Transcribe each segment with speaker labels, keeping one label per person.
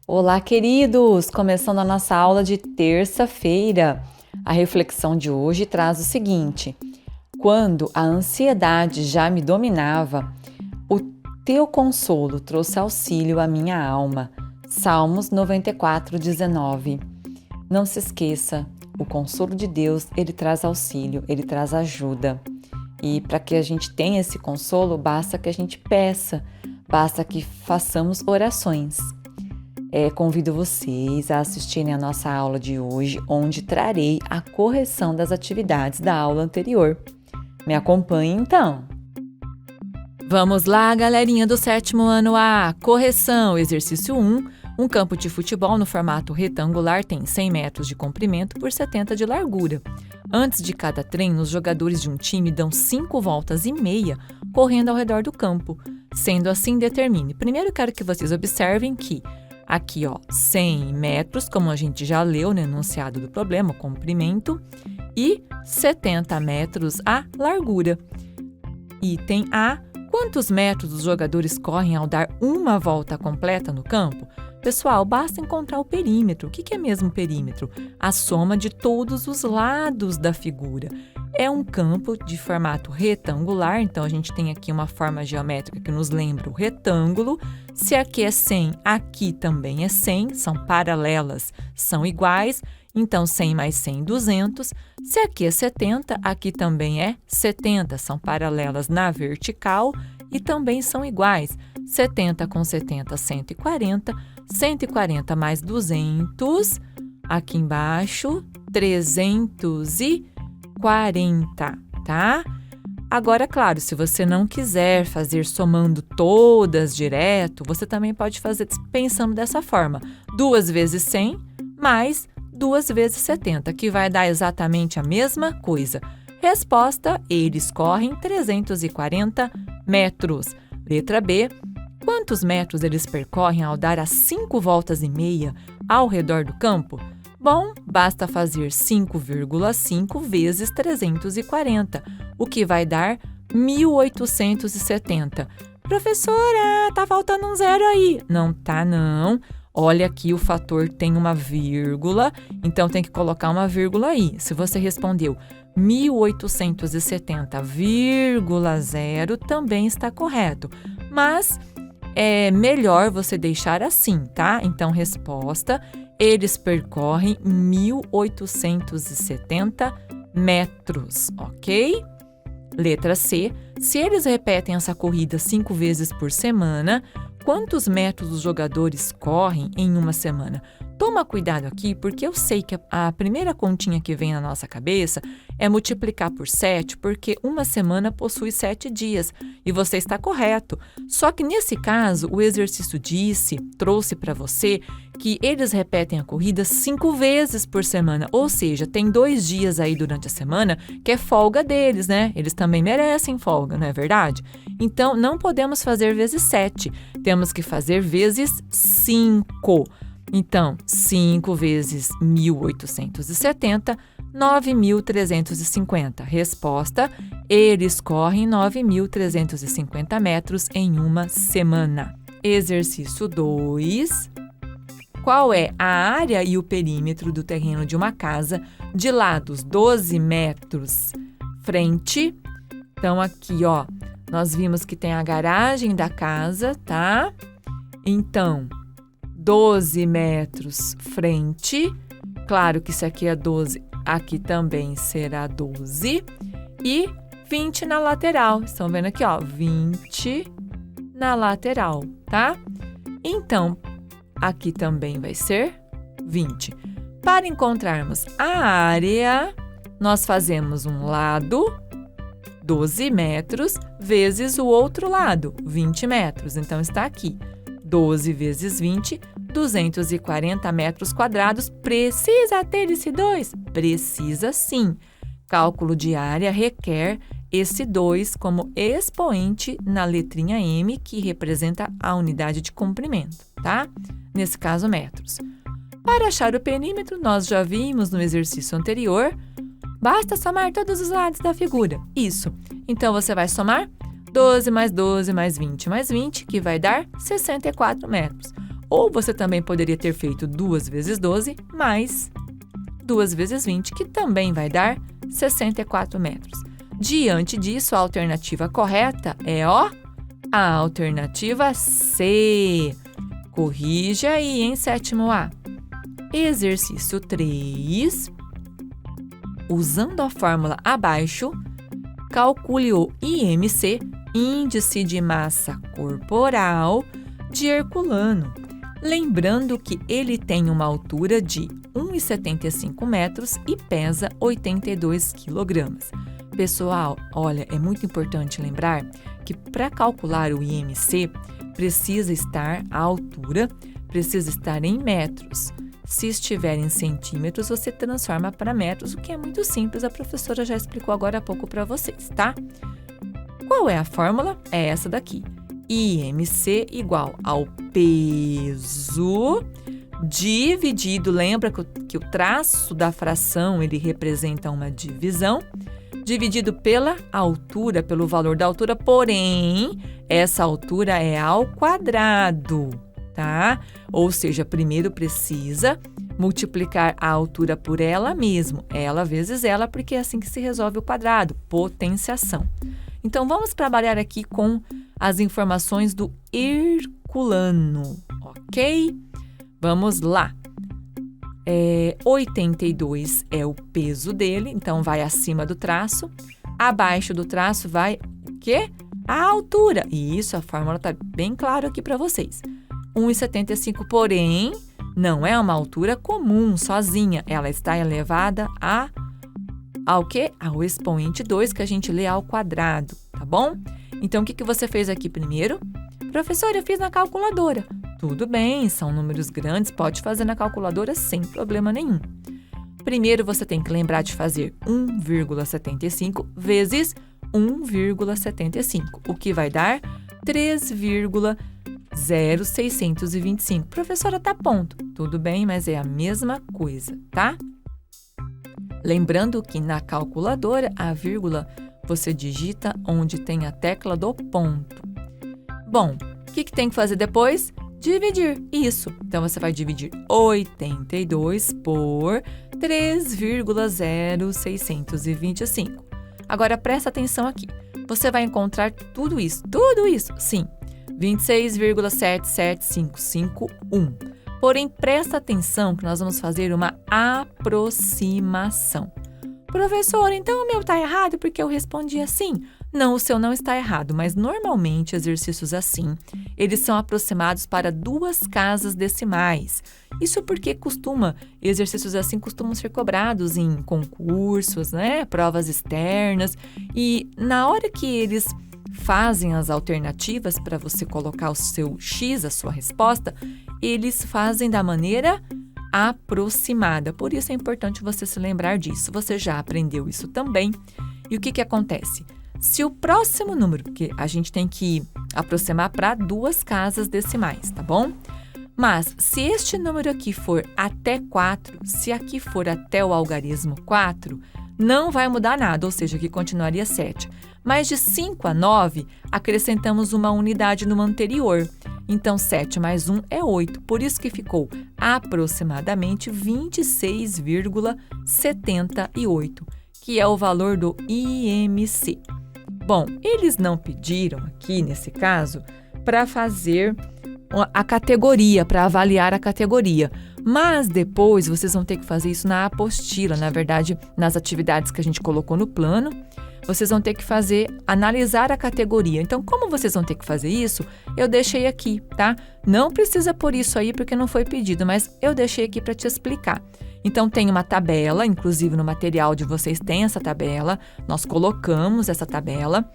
Speaker 1: Olá, queridos! Começando a nossa aula de terça-feira. A reflexão de hoje traz o seguinte: quando a ansiedade já me dominava, o teu consolo trouxe auxílio à minha alma. Salmos 94:19. Não se esqueça, o consolo de Deus, ele traz auxílio, ele traz ajuda. E para que a gente tenha esse consolo, basta que a gente peça, basta que façamos orações. Convido vocês a assistirem a nossa aula de hoje, onde trarei a correção das atividades da aula anterior. Me acompanhe então! Vamos lá, galerinha do 7º ano A! Correção, exercício 1. Um campo de futebol no formato retangular tem 100 metros de comprimento por 70 de largura. Antes de cada treino, os jogadores de um time dão 5 voltas e meia correndo ao redor do campo. Sendo assim, determine. Primeiro, quero que vocês observem que aqui, 100 metros, como a gente já leu no enunciado do problema, o comprimento, e 70 metros a largura. Item A. Quantos metros os jogadores correm ao dar uma volta completa no campo? Pessoal, basta encontrar o perímetro. O que é mesmo perímetro? A soma de todos os lados da figura. É um campo de formato retangular, então a gente tem aqui uma forma geométrica que nos lembra o retângulo. Se aqui é 100, aqui também é 100, são paralelas, são iguais, então 100 mais 100, 200. Se aqui é 70, aqui também é 70, são paralelas na vertical e também são iguais. 70 com 70, 140, 140 mais 200, aqui embaixo, 340, tá? Agora, claro, se você não quiser fazer somando todas direto, você também pode fazer pensando dessa forma. 2 vezes 100 mais 2 vezes 70, que vai dar exatamente a mesma coisa. Resposta, eles correm 340 metros. Letra B. Quantos metros eles percorrem ao dar as 5 voltas e meia ao redor do campo? Bom, basta fazer 5,5 vezes 340, o que vai dar 1.870. Professora, tá faltando um zero aí. Não tá, não. Olha aqui, o fator tem uma vírgula, então tem que colocar uma vírgula aí. Se você respondeu 1.870,0, também está correto. Mas é melhor você deixar assim, tá? Então, resposta, eles percorrem 1.870 metros, ok? Letra C, se eles repetem essa corrida 5 vezes por semana, quantos metros os jogadores correm em uma semana? Toma cuidado aqui, porque eu sei que a primeira continha que vem na nossa cabeça é multiplicar por 7, porque uma semana possui 7 dias, e você está correto. Só que nesse caso, o exercício trouxe para você que eles repetem a corrida 5 vezes por semana, ou seja, tem 2 dias aí durante a semana que é folga deles, né? Eles também merecem folga, não é verdade? Então, não podemos fazer vezes 7, temos que fazer vezes 5. Então, 5 vezes 1.870, 9.350. Resposta, eles correm 9.350 metros em uma semana. Exercício 2. Qual é a área e o perímetro do terreno de uma casa de lados 12 metros frente? Então, aqui, nós vimos que tem a garagem da casa, tá? Então, 12 metros frente, claro que se aqui é 12, aqui também será 12, e 20 na lateral. Estão vendo aqui, 20 na lateral, tá? Então, aqui também vai ser 20. Para encontrarmos a área, nós fazemos um lado, 12 metros, vezes o outro lado, 20 metros. Então, está aqui. 12 vezes 20, 240 metros quadrados. Precisa ter esse 2? Precisa sim. Cálculo de área requer esse 2 como expoente na letrinha M, que representa a unidade de comprimento, tá? Nesse caso, metros. Para achar o perímetro, nós já vimos no exercício anterior, basta somar todos os lados da figura. Isso. Então, você vai somar 12 mais 12 mais 20 mais 20, que vai dar 64 metros. Ou você também poderia ter feito 2 vezes 12 mais 2 vezes 20, que também vai dar 64 metros. Diante disso, a alternativa correta é, a alternativa C. Corrija aí, em sétimo A. Exercício 3. Usando a fórmula abaixo, calcule o IMC, Índice de Massa Corporal, de Herculano. Lembrando que ele tem uma altura de 1,75 metros e pesa 82 quilogramas. Pessoal, olha, é muito importante lembrar que para calcular o IMC, a altura precisa estar em metros. Se estiver em centímetros, você transforma para metros, o que é muito simples, a professora já explicou agora há pouco para vocês, tá? Qual é a fórmula? É essa daqui. IMC igual ao peso dividido, lembra que o traço da fração ele representa uma divisão, dividido pela altura, pelo valor da altura, porém, essa altura é ao quadrado, tá? Ou seja, primeiro precisa multiplicar a altura por ela mesmo, ela vezes ela, porque é assim que se resolve o quadrado, potenciação. Então, vamos trabalhar aqui com as informações do Herculano, ok? Vamos lá. 82 é o peso dele, então vai acima do traço. Abaixo do traço vai o quê? A altura. E isso, a fórmula está bem clara aqui para vocês. 1,75, porém, não é uma altura comum, sozinha. Ela está elevada ao quê? Ao expoente 2, que a gente lê ao quadrado, tá bom? Então, o que você fez aqui primeiro? Professora, eu fiz na calculadora. Tudo bem, são números grandes, pode fazer na calculadora sem problema nenhum. Primeiro, você tem que lembrar de fazer 1,75 vezes 1,75, o que vai dar 3,0625. Professora, tá ponto. Tudo bem, mas é a mesma coisa, tá? Lembrando que na calculadora, a vírgula você digita onde tem a tecla do ponto. Bom, o que tem que fazer depois? Dividir, isso. Então, você vai dividir 82 por 3,0625. Agora, presta atenção aqui. Você vai encontrar tudo isso, sim, 26,77551. Porém, presta atenção que nós vamos fazer uma aproximação. Professor, então o meu está errado porque eu respondi assim? Não, o seu não está errado, mas normalmente exercícios assim, eles são aproximados para 2 casas decimais. Isso porque exercícios assim costumam ser cobrados em concursos, né, provas externas, e na hora que eles fazem as alternativas para você colocar o seu X, a sua resposta, eles fazem da maneira aproximada. Por isso é importante você se lembrar disso. Você já aprendeu isso também. E o que acontece? Se o próximo número, porque a gente tem que aproximar para 2 casas decimais, tá bom? Mas se este número aqui for até 4, se aqui for até o algarismo 4, não vai mudar nada, ou seja, aqui continuaria 7. Mas de 5 a 9, acrescentamos uma unidade no anterior. Então, 7 mais 1 é 8. Por isso que ficou aproximadamente 26,78, que é o valor do IMC. Bom, eles não pediram aqui, nesse caso, para fazer a categoria, para avaliar a categoria. Mas depois vocês vão ter que fazer isso na apostila, na verdade, nas atividades que a gente colocou no plano. Vocês vão ter que analisar a categoria. Então, como vocês vão ter que fazer isso, eu deixei aqui, tá? Não precisa pôr isso aí porque não foi pedido, mas eu deixei aqui para te explicar. Então, tem uma tabela, inclusive no material de vocês tem essa tabela, nós colocamos essa tabela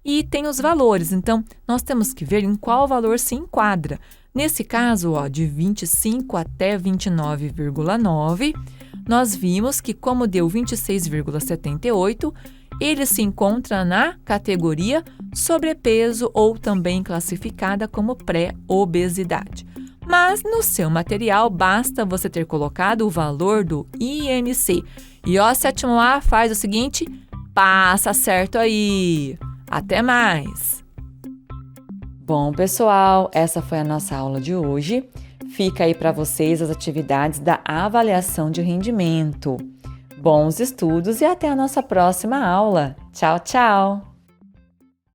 Speaker 1: e tem os valores. Então, nós temos que ver em qual valor se enquadra. Nesse caso, de 25 até 29,9, nós vimos que como deu 26,78, ele se encontra na categoria sobrepeso ou também classificada como pré-obesidade. Mas no seu material basta você ter colocado o valor do IMC. E sétimo A faz o seguinte, passa certo aí. Até mais! Bom, pessoal, essa foi a nossa aula de hoje. Fica aí para vocês as atividades da avaliação de rendimento. Bons estudos e até a nossa próxima aula. Tchau, tchau!